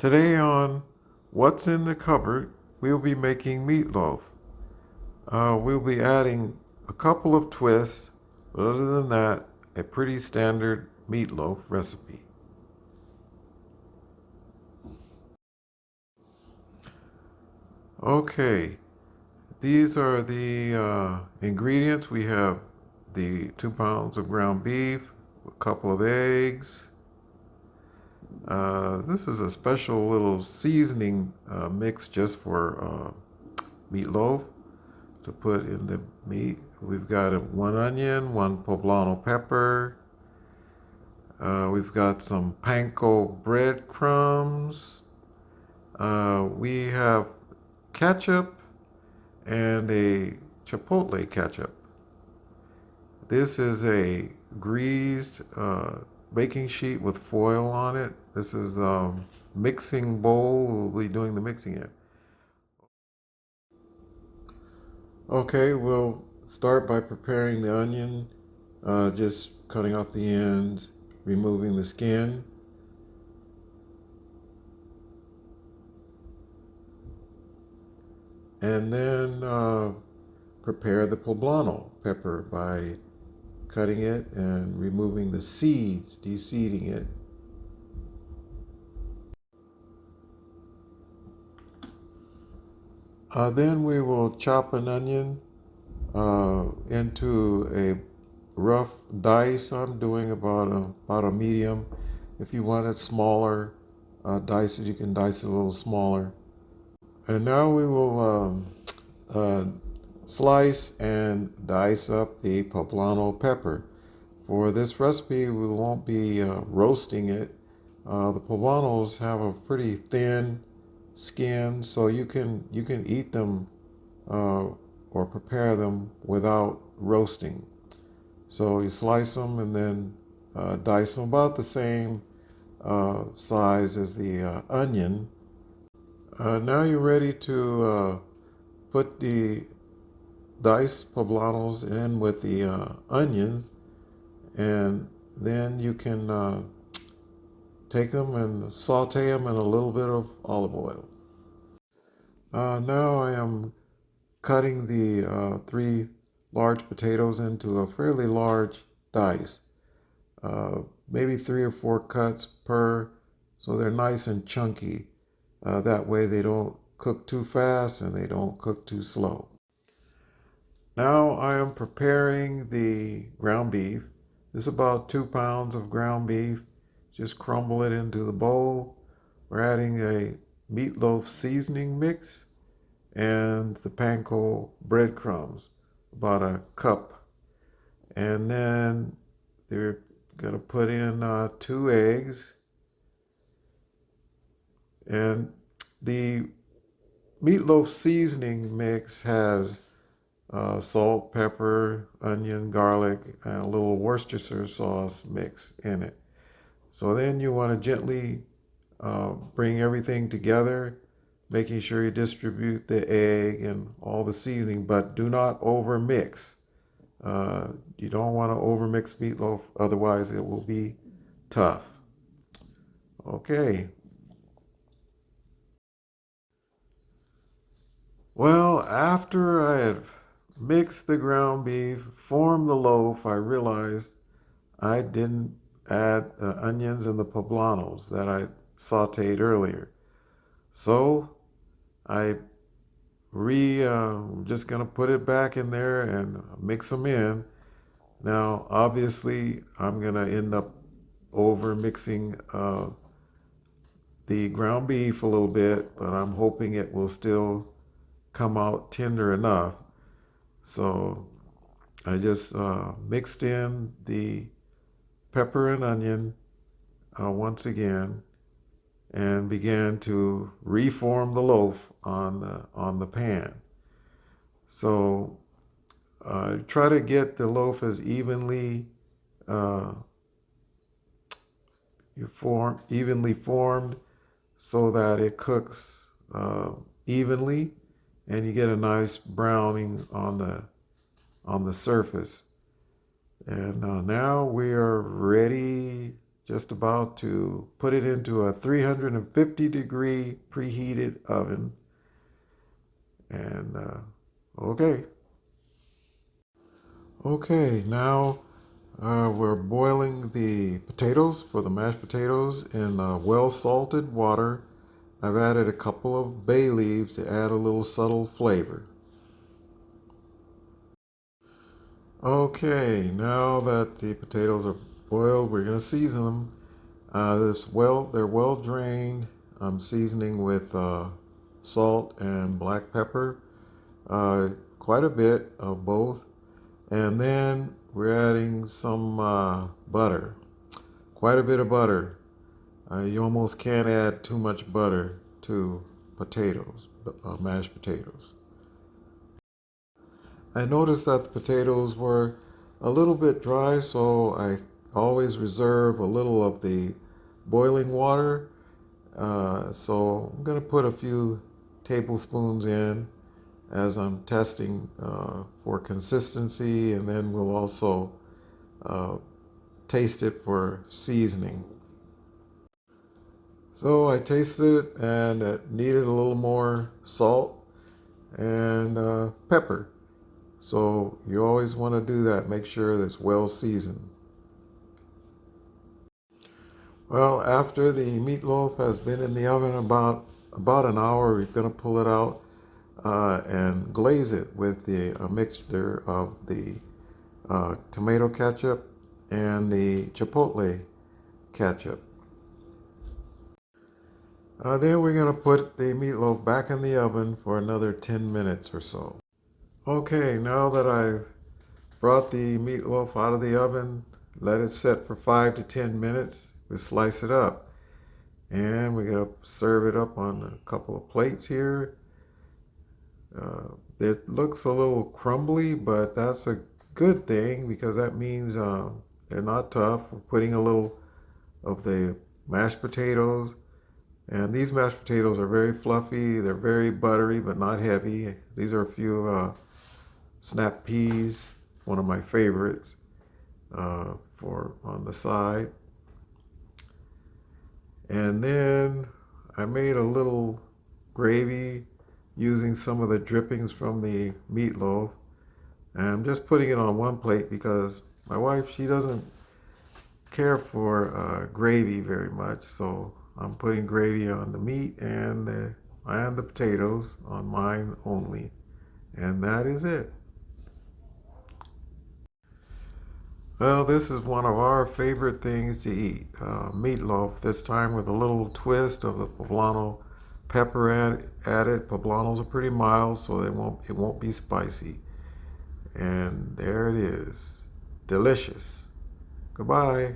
Today on What's in the Cupboard, we'll be making meatloaf. We'll be adding a couple of twists, but other than that, a pretty standard meatloaf recipe. Okay, these are the ingredients. We have the 2 pounds of ground beef, a couple of eggs. This is a special little seasoning mix just for meatloaf to put in the meat. We've got 1 onion, 1 poblano pepper. We've got some panko breadcrumbs. We have ketchup and a chipotle ketchup. This is a greased baking sheet with foil on it. This is mixing bowl. We'll be doing the mixing in. Okay, we'll start by preparing the onion, just cutting off the ends, removing the skin. And then prepare the poblano pepper by cutting it and removing the seeds, de-seeding it. Then we will chop an onion into a rough dice. I'm doing about a medium. If you want it smaller, dices, you can dice it a little smaller. And now we will uh, slice and dice up the poblano pepper. For this recipe, we won't be roasting it. The poblanos have a pretty thin skin, so you can eat them or prepare them without roasting. So you slice them and then dice them about the same size as the onion. Now you're ready to put the diced poblanos in with the onion, and then you can take them and saute them in a little bit of olive oil. Now I am cutting the 3 large potatoes into a fairly large dice, maybe 3 or 4 cuts per, so they're nice and chunky. That way they don't cook too fast and they don't cook too slow. Now I am preparing the ground beef. This is about 2 pounds of ground beef. Just crumble it into the bowl. We're adding a meatloaf seasoning mix and the panko breadcrumbs, about a cup. And then they're gonna put in 2 eggs. And the meatloaf seasoning mix has salt, pepper, onion, garlic, and a little Worcestershire sauce mix in it. So then you want to gently bring everything together, making sure you distribute the egg and all the seasoning, but do not over mix. You don't want to over mix meatloaf, otherwise it will be tough. Okay. Well, after I had mixed the ground beef, formed the loaf, I realized I didn't add the onions and the poblanos that I sauteed earlier. So I just gonna put it back in there and mix them in. Now, obviously, I'm gonna end up over mixing the ground beef a little bit, but I'm hoping it will still come out tender enough. So I just mixed in the pepper and onion once again and began to reform the loaf on the pan. So try to get the loaf as uh, evenly formed so that it cooks evenly and you get a nice browning on the surface. And now we are ready just about to put it into a 350-degree preheated oven. And okay. Okay, now we're boiling the potatoes for the mashed potatoes in well salted water. I've added a couple of bay leaves to add a little subtle flavor. Okay, now that the potatoes are boiled, we're going to season them. They're well drained. I'm seasoning with salt and black pepper, quite a bit of both. And then we're adding some butter, quite a bit of butter. You almost can't add too much butter to potatoes, mashed potatoes. I noticed that the potatoes were a little bit dry, so I always reserve a little of the boiling water. So I'm going to put a few tablespoons in as I'm testing for consistency, and then we'll also uh, taste it for seasoning. So I tasted it and it needed a little more salt and pepper. So you always want to do that. Make sure that it's well seasoned. Well, after the meatloaf has been in the oven about an hour, we're going to pull it out and glaze it with a mixture of the tomato ketchup and the chipotle ketchup. Then we're going to put the meatloaf back in the oven for another 10 minutes or so. Okay, now that I've brought the meatloaf out of the oven, let it set for 5 to 10 minutes. We slice it up and we're going to serve it up on a couple of plates here. It looks a little crumbly, but that's a good thing because that means they're not tough. We're putting a little of the mashed potatoes, and these mashed potatoes are very fluffy. They're very buttery, but not heavy. These are a few snap peas, one of my favorites, for on the side. And then I made a little gravy using some of the drippings from the meatloaf. And I'm just putting it on one plate because my wife, she doesn't care for gravy very much. So I'm putting gravy on the meat and the potatoes on mine only. And that is it. Well, this is one of our favorite things to eat. Meatloaf, this time with a little twist of the poblano pepper added. Poblanos are pretty mild, so it won't be spicy. And there it is. Delicious. Goodbye.